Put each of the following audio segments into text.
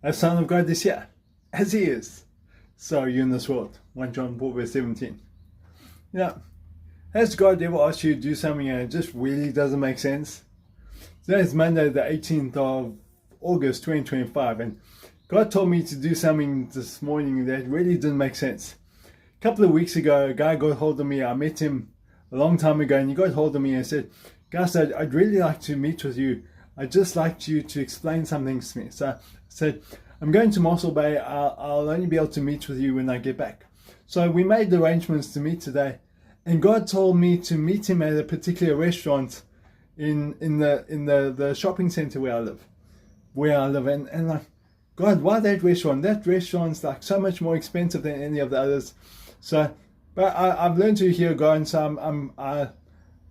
A son of God is here, as he is. So are you in this world. 1 John 4 verse 17. Now, has God ever asked you to do something and it just really doesn't make sense? Today is Monday the 18th of August 2025, and God told me to do something this morning that really didn't make sense. A couple of weeks ago, a guy got hold of me. I met him a long time ago, and he got hold of me and said, Gus, I'd really like to meet with you. I'd just like you to explain some things to me. So I said, I'm going to Mossel Bay. I'll only be able to meet with you when I get back. So we made the arrangements to meet today, and God told me to meet him at a particular restaurant in the shopping center where I live. And like, God, why that restaurant? That restaurant's like so much more expensive than any of the others. So, but I've learned to hear God, and so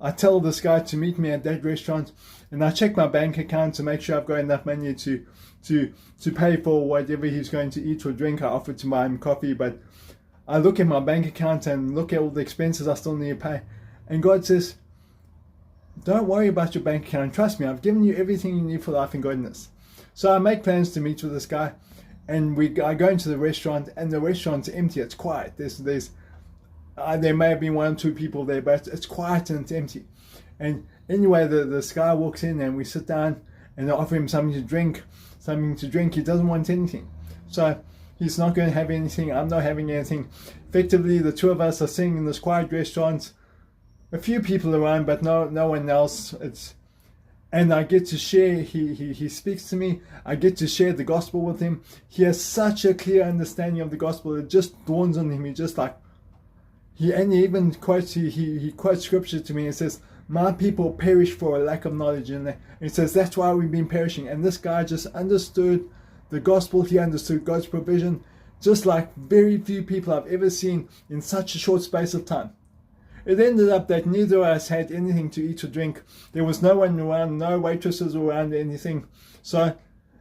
I tell this guy to meet me at that restaurant, and I check my bank account to make sure I've got enough money to pay for whatever he's going to eat or drink. I offered to buy him coffee, but I look at my bank account and look at all the expenses I still need to pay. And God says, don't worry about your bank account. Trust me, I've given you everything you need for life and godliness. So I make plans to meet with this guy, and I go into the restaurant, and the restaurant's empty. It's quiet. There may have been 1 or 2 people there, but it's quiet and it's empty. And anyway, this guy walks in, and we sit down, and I offer him something to drink. He doesn't want anything. So he's not going to have anything. I'm not having anything. Effectively, the 2 of us are sitting in this quiet restaurant. A few people around, but no one else. And I get to share. He speaks to me. I get to share the gospel with him. He has such a clear understanding of the gospel. It just dawns on him. He just like, he even quotes he quotes scripture to me and says, my people perish for a lack of knowledge. And he says, that's why we've been perishing. And this guy just understood the gospel. He understood God's provision, just like very few people I've ever seen in such a short space of time. It ended up that neither of us had anything to eat or drink. There was no one around, no waitresses around, anything. So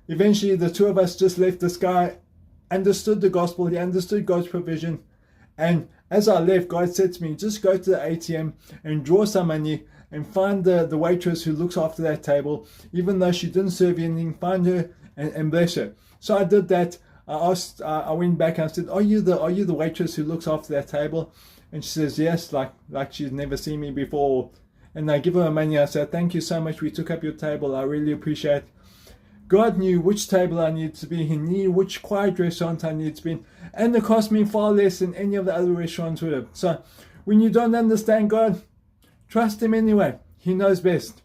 eventually the 2 of us just left. This guy understood the gospel. He understood God's provision. And as I left, God said to me, just go to the ATM and draw some money and find the waitress who looks after that table. Even though she didn't serve you anything, find her and bless her. So I did that. I went back and I said, are you the waitress who looks after that table? And she says, yes, like she's never seen me before. And I give her money. I said, thank you so much. We took up your table. I really appreciate it. God knew which table I needed to be. He knew which quiet restaurant I needed to be in. And it cost me far less than any of the other restaurants would have. So when you don't understand God, trust him anyway. He knows best.